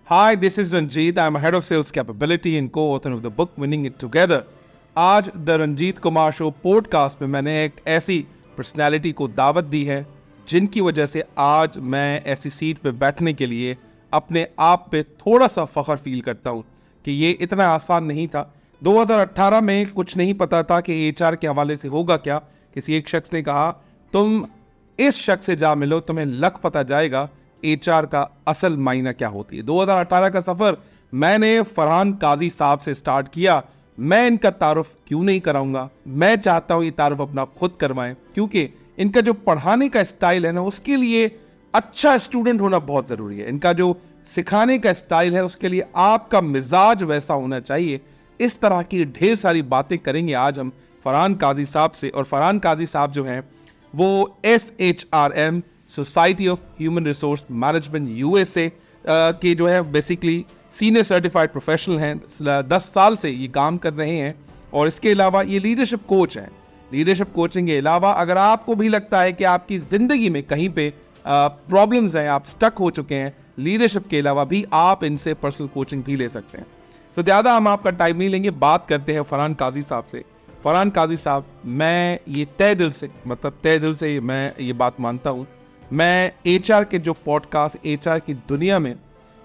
Hi, this is Ranjit. I'm head of sales capability and co-author of the book Winning It Together. आज the Ranjeet Kumar show podcast में मैंने एक ऐसी personality को दावत दी है जिनकी वजह से आज मैं ऐसी सीट पे बैठने के लिए अपने आप पे थोड़ा सा फ़ख्र फील करता हूँ कि ये इतना आसान नहीं था। 2018 में कुछ नहीं पता था कि HR के हवाले से होगा क्या। किसी एक शख्स ने कहा तुम इस शख्स से जा मिलो, तुम्हें लग पता जाएगा HR का असल मायना क्या होती है। 2018 का सफ़र मैंने फरहान काजी साहब से स्टार्ट किया। मैं इनका तारुफ क्यों नहीं कराऊंगा, मैं चाहता हूं ये तारुफ अपना खुद करवाएं, क्योंकि इनका जो पढ़ाने का स्टाइल है ना, उसके लिए अच्छा स्टूडेंट होना बहुत ज़रूरी है। इनका जो सिखाने का स्टाइल है उसके लिए आपका मिजाज वैसा होना चाहिए। इस तरह की ढेर सारी बातें करेंगे आज हम फरहान काजी साहब से। और फरहान काजी साहब जो हैं वो SHRM society of human resource management USA के जो है बेसिकली सीनियर सर्टिफाइड प्रोफेशनल हैं। 10 साल से ये काम कर रहे हैं और इसके अलावा ये लीडरशिप कोच हैं। लीडरशिप कोचिंग के अलावा अगर आपको भी लगता है कि आपकी ज़िंदगी में कहीं पे प्रॉब्लम्स हैं, आप स्टक हो चुके हैं, लीडरशिप के अलावा भी आप इनसे पर्सनल कोचिंग भी ले सकते हैं। तो ज़्यादा हम आपका टाइम नहीं लेंगे, बात करते हैं फरहान काजी साहब से। फरहान काजी साहब, मैं ये तय दिल से मैं ये बात मानता हूँ, मैं HR के जो पॉडकास्ट HR की दुनिया में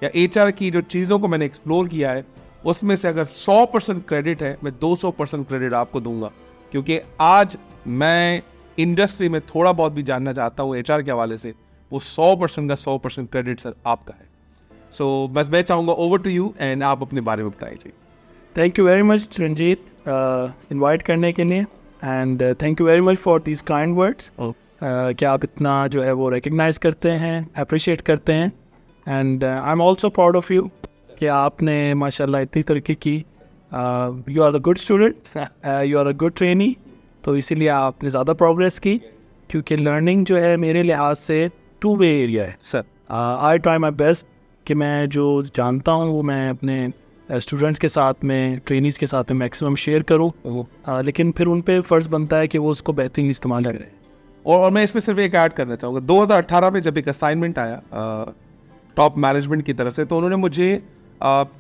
या HR की जो चीज़ों को मैंने एक्सप्लोर किया है उसमें से अगर 100% क्रेडिट है, मैं 200% क्रेडिट आपको दूंगा, क्योंकि आज मैं इंडस्ट्री में थोड़ा बहुत भी जानना चाहता हूँ HR के हवाले से, वो 100% का 100% क्रेडिट सर आपका है। सो बस मैं चाहूँगा ओवर टू यू एंड आप अपने बारे में बताइए। Thank you very much Ranjeet invite करने के लिए, and thank you very much for these kind words कि आप इतना जो है वो रिकग्नाइज करते हैं, अप्रिशिएट करते हैं, and I am also proud of you कि आपने माशाल्लाह इतनी तरक्की की। You are a good student, you are a good trainee, तो इसीलिए आपने ज़्यादा प्रोग्रेस की, क्योंकि लर्निंग जो है मेरे लिहाज से टू वे एरिया है sir. I try my best कि मैं जो जानता हूँ वो मैं अपने स्टूडेंट्स के साथ में, ट्रेनीज़ के साथ में मैक्सिमम शेयर करूँ, लेकिन फिर उन पर फ़र्ज़ बनता है कि वो उसको बेहतरीन इस्तेमाल करें। और मैं इसमें सिर्फ एक ऐड करना चाहूँगा, 2018 में जब एक असाइनमेंट आया टॉप मैनेजमेंट की तरफ से, तो उन्होंने मुझे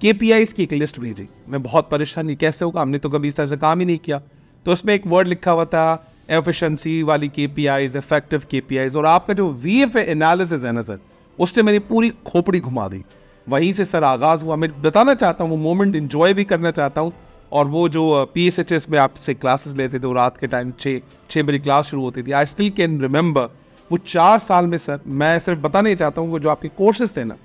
KPIs की एक लिस्ट भेजी। मैं बहुत परेशान, नहीं कैसे होगा, हमने तो कभी इस तरह से काम ही नहीं किया। तो उसमें एक वर्ड लिखा हुआ था एफिशिएंसी वाली KPIs, इफेक्टिव KPIs, और आपका जो VFA एनालिसिस है ना सर, उससे मेरी पूरी खोपड़ी घुमा दी। वहीं से सर आगाज़ हुआ। मैं बताना चाहता हूँ वो मोमेंट इन्जॉय भी करना चाहता हूँ। और वो जो PSHS में आपसे क्लासेस लेते थे, वो रात के टाइम 6 बजे क्लास शुरू होती थी। आई स्टिल कैन रिमेंबर वो 4 साल में सर, मैं सिर्फ बताना ही चाहता हूँ वो जो आपके कोर्सेज थे ना,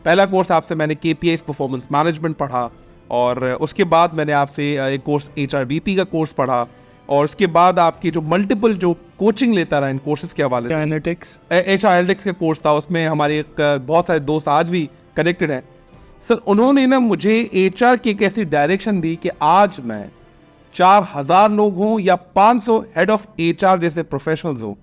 पहला कोर्स आपसे मैंने KPIs परफॉर्मेंस मैनेजमेंट पढ़ा, और उसके बाद मैंने आपसे एक कोर्स HRBP का कोर्स पढ़ा, और उसके बाद आपकी जो मल्टीपल जो कोचिंग लेता रहा इन कोर्सेज के हवाले से, HR एनालिटिक्स का कोर्स था, उसमें हमारे बहुत सारे दोस्त आज भी कनेक्टेड हैं सर। उन्होंने ना मुझे HR की एक ऐसी डायरेक्शन दी कि आज मैं 4000 लोग हों या 500 हेड ऑफ HR जैसे प्रोफेशनल्स हों,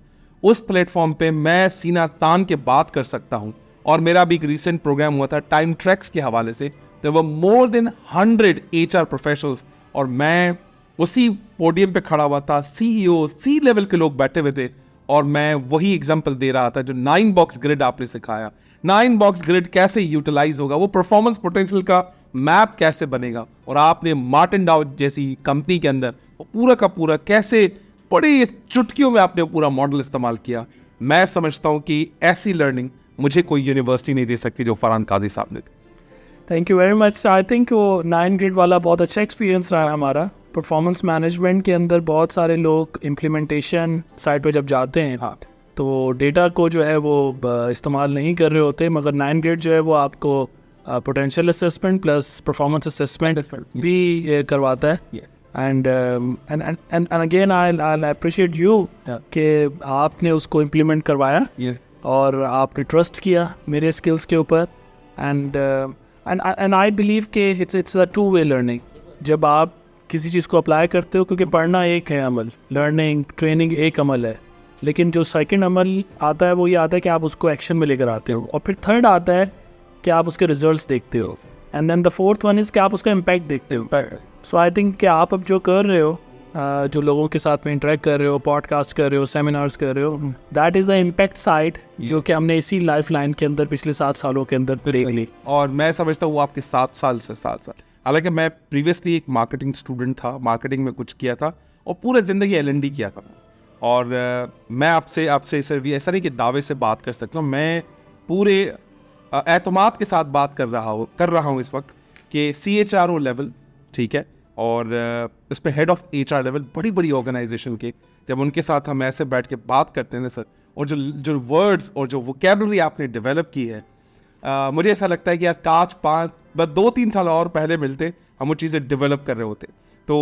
उस प्लेटफॉर्म पे मैं सीना तान के बात कर सकता हूं। और मेरा भी एक रीसेंट प्रोग्राम हुआ था टाइम ट्रैक्स के हवाले से, there were more than 100 HR professionals, और मैं उसी पोडियम पे खड़ा हुआ था, CEO C लेवल के लोग बैठे हुए थे, और मैं वही एग्जाम्पल दे रहा था जो 9 बॉक्स ग्रिड आपने सिखाया। 9 बॉक्स ग्रिड कैसे यूटिलाइज होगा, वो परफॉर्मेंस पोटेंशियल का मैप कैसे बनेगा, और आपने मार्टिन डाउ जैसी कंपनी के अंदर वो पूरा का पूरा कैसे बड़ी चुटकियों में आपने पूरा मॉडल इस्तेमाल किया। मैं समझता हूँ कि ऐसी लर्निंग मुझे कोई यूनिवर्सिटी नहीं दे सकती जो फरहान काजी साहब ने दी। Thank you very much. I think वो 9 ग्रेड वाला बहुत अच्छा एक्सपीरियंस रहा हमारा। परफॉर्मेंस मैनेजमेंट के अंदर बहुत सारे लोग इम्प्लीमेंटेशन साइट पर जब जाते हैं, हाँ, तो डेटा को जो है वो इस्तेमाल नहीं कर रहे होते, मगर 9 ग्रेड जो है वो आपको potential assessment plus performance assessment भी करवाता है। And again I appreciate you कि आपने उसको इम्प्लीमेंट करवाया, और आपने ट्रस्ट किया मेरे स्किल्स के ऊपर, एंड आई बिलीव कि इट्स अ 2 वे लर्निंग। जब आप किसी चीज़ को अप्लाई करते हो, क्योंकि पढ़ना एक है अमल, लर्निंग ट्रेनिंग एक अमल है, लेकिन जो सेकंड अमल आता है वो ये आता है कि आप उसको एक्शन में लेकर आते हो, और फिर थर्ड आता है कि आप उसके रिजल्ट्स देखते हो, and then the fourth one is कि आप उसका इम्पैक्ट देखते हो। सो आई थिंक कि आप अब जो कर रहे हो जो लोगों के साथ में इंटरेक्ट कर रहे हो, पॉडकास्ट कर रहे हो, सेमिनार्स कर रहे हो, that is the impact side जो कि हमने इसी लाइफ लाइन के अंदर पिछले 7 सालों के अंदर देख ली। और मैं समझता हूँ वो आपके 7 साल से 7 साल, हालांकि मैं प्रीवियसली एक मार्केटिंग स्टूडेंट था, मार्केटिंग में कुछ किया था और पूरे ज़िंदगी L&D किया था। और मैं आपसे सिर्फ ऐसा नहीं कि दावे से बात कर सकता हूँ, मैं पूरे एतमाद के साथ बात कर रहा हूँ इस वक्त कि CHRO लेवल, ठीक है, और उस पर हेड ऑफ HR लेवल, बड़ी बड़ी ऑर्गेनाइजेशन के, जब उनके साथ हम ऐसे बैठ के बात करते हैं ना सर, और जो वर्ड्स और जो वोकैबुलरी आपने डेवलप की है, मुझे ऐसा लगता है कि यार काश 2-3 साल और पहले मिलते, हम वो चीज़ें डेवलप कर रहे होते। तो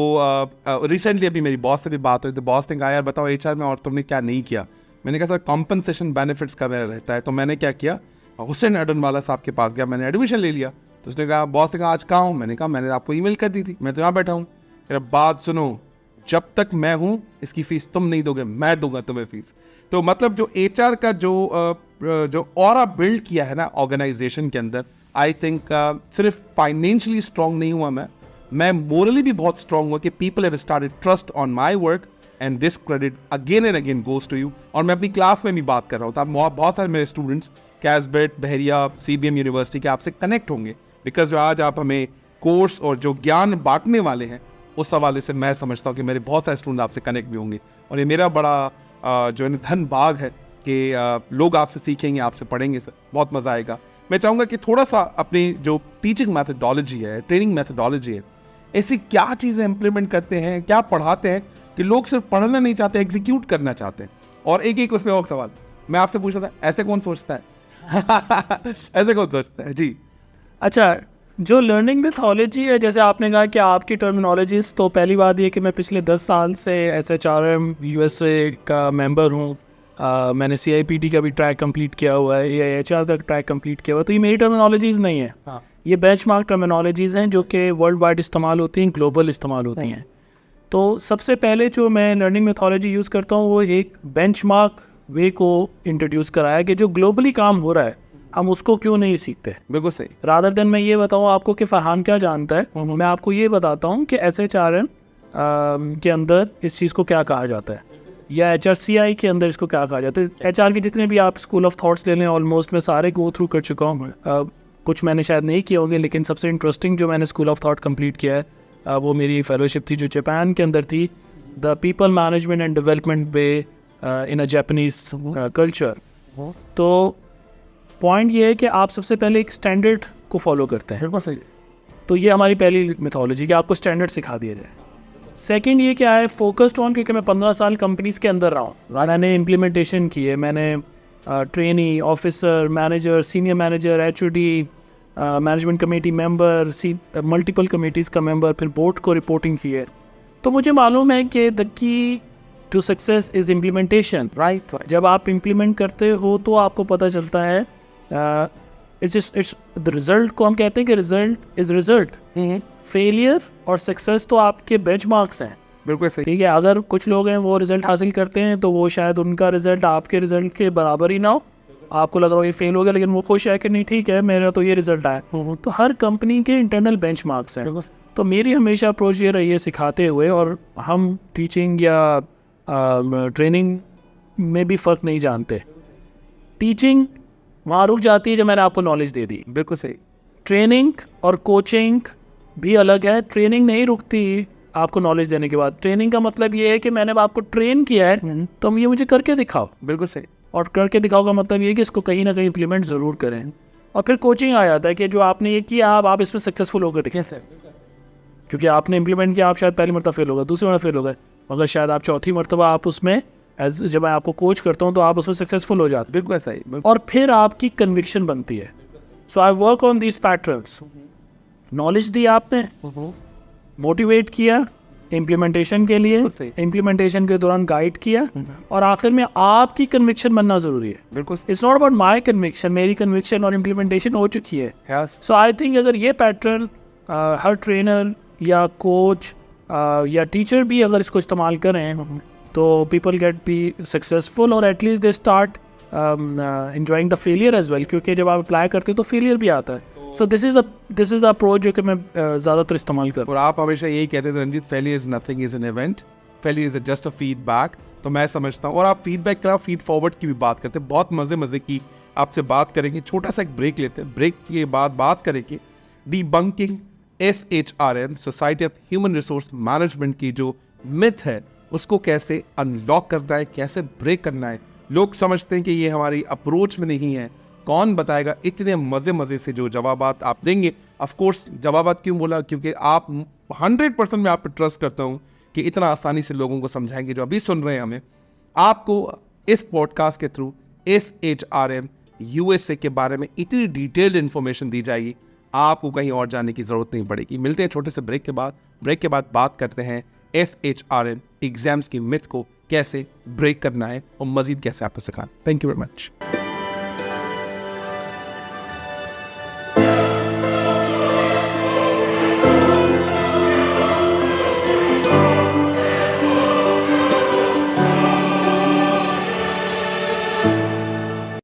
रिसेंटली अभी मेरी बॉस से भी बात हुई, तो बॉस ने कहा यार बताओ HR में और तुमने क्या नहीं किया। मैंने कहा सर कॉम्पनसेशन बेनिफिट्स का मेरा रहता है, तो मैंने क्या किया, हुसैन अडनवाला साहब के पास गया, मैंने एडमिशन ले लिया। तो उसने कहा, बॉस ने कहा आज कहाँ हूँ, मैंने कहा मैंने आपको ईमेल कर दी थी, मैं तो यहाँ बैठा हूँ। फिर बात सुनो, जब तक मैं हूँ इसकी फ़ीस तुम नहीं दोगे, मैं दूंगा तुम्हें फ़ीस। तो मतलब जो HR का जो ऑरा बिल्ड किया है ना ऑर्गेनाइजेशन के अंदर, आई थिंक सिर्फ फाइनेंशियली स्ट्रॉन्ग नहीं हुआ मैं मोरली भी बहुत स्ट्रॉन्ग हुआ कि people have started trust on my work and this credit again and again goes to you. और मैं अपनी क्लास में भी बात कर रहा हूँ, तो बहुत सारे मेरे स्टूडेंट्स कैसबेट, बहरिया, CBM यूनिवर्सिटी के आपसे कनेक्ट होंगे, बिकॉज जो आज आप हमें कोर्स और जो ज्ञान बांटने वाले हैं, उस हवाले से मैं समझता हूँ कि मेरे बहुत सारे स्टूडेंट आपसे कनेक्ट भी होंगे। और ये मेरा बड़ा जो है धन भाग है कि लोग आपसे सीखेंगे, आपसे पढ़ेंगे सर, बहुत मज़ा आएगा। मैं चाहूँगा कि थोड़ा सा अपनी जो टीचिंग मैथडोलॉजी है, ट्रेनिंग मैथडोलॉजी है, ऐसी क्या चीज़ें इम्प्लीमेंट करते हैं, क्या पढ़ाते हैं कि लोग सिर्फ पढ़ना नहीं चाहते, एग्जीक्यूट करना चाहते हैं। और एक उसमें और सवाल मैं आपसे पूछ रहा था, ऐसे कौन सोचता है ऐसे कौन सोचता है जी? अच्छा, जो लर्निंग मेथोलॉजी है, जैसे आपने कहा कि आपकी टर्मिनोलॉजीज, तो पहली बात ये कि मैं पिछले 10 साल से SHRM USA का मेंबर हूँ। मैंने CIPT का भी ट्रैक कंप्लीट किया हुआ है, या HR का ट्रैक कंप्लीट किया हुआ है। तो ये मेरी टर्मिनोलॉजीज़ नहीं है, ये बेंचमार्क टर्मिनोलॉजीज़ हैं जो कि वर्ल्ड वाइड इस्तेमाल होती हैं, ग्लोबल इस्तेमाल होती हैं। तो सबसे पहले जो मैं लर्निंग मेथोलॉजी यूज़ करता हूँ वो एक बेंचमार्क वे को इंट्रोड्यूस कराया कि जो ग्लोबली काम हो रहा है हम उसको क्यों नहीं सीखते। बिल्कुल सही। रादर देन मैं ये बताऊँ आपको कि फरहान क्या जानता है, मैं आपको ये बताता हूँ कि SHRM के अंदर इस चीज़ को क्या कहा जाता है, या HRCI के अंदर इसको क्या कहा जाता है। HR के जितने भी आप स्कूल ऑफ थॉट्स ले लें, ऑलमोस्ट मैं सारे गो थ्रू कर चुका हूँ। कुछ मैंने शायद नहीं किए होंगे, लेकिन सबसे इंटरेस्टिंग जो मैंने स्कूल ऑफ थॉट कंप्लीट किया है वो मेरी फेलोशिप थी जो जापान के अंदर थी, the people management and development way in a Japanese culture. तो पॉइंट ये है कि आप सबसे पहले एक स्टैंडर्ड को फॉलो करते हैं। बिल्कुल सही। तो ये हमारी पहली मेथोलॉजी कि आपको स्टैंडर्ड सिखा दिया जाए। सेकंड ये क्या है, फोकस्ड ऑन, क्योंकि मैं 15 साल कंपनीज के अंदर रहा हूँ, मैंने इम्प्लीमेंटेशन की है, मैंने trainee, officer, manager, senior manager, HOD, management committee member, multiple committees का मेंबर, फिर बोर्ड को रिपोर्टिंग की है। तो मुझे मालूम है कि the key to success is implementation. Right. जब आप इम्प्लीमेंट करते हो तो आपको पता चलता है इट्स द रिजल्ट को हम कहते हैं कि रिजल्ट इज़ रिजल्ट। फेलियर और सक्सेस तो आपके बेंचमार्क्स हैं। बिल्कुल सही। ठीक है, अगर कुछ लोग हैं वो रिजल्ट हासिल करते हैं तो वो शायद उनका रिजल्ट आपके रिजल्ट के बराबर ही ना हो, आपको लग रहा हो ये फेल हो गया, लेकिन वो खुश है कि नहीं ठीक है मेरा तो ये रिजल्ट आया। तो हर कंपनी के इंटरनल बेंचमार्क्स हैं। तो मेरी हमेशा अप्रोच ये रही है सिखाते हुए, और हम टीचिंग या ट्रेनिंग में भी फ़र्क नहीं जानते। टीचिंग वहाँ रुक जाती है जब मैंने आपको नॉलेज दे दी। बिल्कुल सही। ट्रेनिंग और कोचिंग भी अलग है। ट्रेनिंग नहीं रुकती आपको नॉलेज देने के बाद। ट्रेनिंग का मतलब ये है कि मैंने आपको ट्रेन किया है तो हम ये मुझे करके दिखाओ। बिल्कुल सही। और करके दिखाओ का मतलब ये है कि इसको कहीं ना कहीं इम्प्लीमेंट ज़रूर करें। और फिर कोचिंग आ जाता है कि जो आपने ये किया आप इसमें सक्सेसफुल होकर दिखें, क्योंकि आपने इम्प्लीमेंट किया। आप शायद पहली मरतबा फेल होगा, दूसरी मरतबा फेल होगा, मगर शायद आप चौथी मरतबा आप उसमें जब मैं आपको कोच करता हूँ तो आप उसमें सक्सेसफुल हो जाते हैं। बिल्कुल सही। और फिर आपकी कन्विक्शन बनती है। So I work on these patterns. Knowledge दी आपने, मोटिवेट किया इम्प्लीमेंटेशन के लिए, इम्प्लीमेंटेशन के दौरान गाइड किया, और आखिर में आपकी कन्विक्शन बनना जरूरी है। बिल्कुल। It's not about my conviction, मेरी कन्विक्शन और इम्प्लीमेंटेशन हो चुकी है। सो आई थिंक अगर ये पैटर्न हर ट्रेनर या कोच या टीचर भी अगर इसको इस्तेमाल करें तो पीपल गेट बी सक्सेसफुल, और at least they start enjoying the failure as well, क्योंकि जब आप अप्लाई करते हो तो फेलियर भी आता है। सो दिस इज अप्रोच जो कि मैं ज़्यादातर इस्तेमाल कर। और आप हमेशा यही कहते थे Ranjeet, failure is nothing, is an event failure is just a feedback. तो मैं समझता हूँ, और आप फीडबैक के अलावा फीड फॉरवर्ड की भी बात करते हैं, बहुत मज़े की आपसे बात करेंगे। छोटा सा एक ब्रेक लेते हैं, ब्रेक के बाद बात करेंगे debunking SHRM society of human resource management की जो मिथ है उसको कैसे अनलॉक करना है, कैसे ब्रेक करना है। लोग समझते हैं कि ये हमारी अप्रोच में नहीं है, कौन बताएगा। इतने मज़े से जो जवाबात आप देंगे, ऑफ कोर्स जवाबात क्यों बोला, क्योंकि आप 100% मैं आप पर ट्रस्ट करता हूँ कि इतना आसानी से लोगों को समझाएंगे जो अभी सुन रहे हैं हमें। आपको इस पॉडकास्ट के थ्रू SHRM USA के बारे में इतनी डिटेल्ड इन्फॉर्मेशन दी जाएगी, आपको कहीं और जाने की ज़रूरत नहीं पड़ेगी। मिलते हैं छोटे से ब्रेक के बाद बात करते हैं SHRM एग्जाम्स की मिथ को कैसे ब्रेक करना है और मजीद कैसे आपको सिखाना। Thank you very much.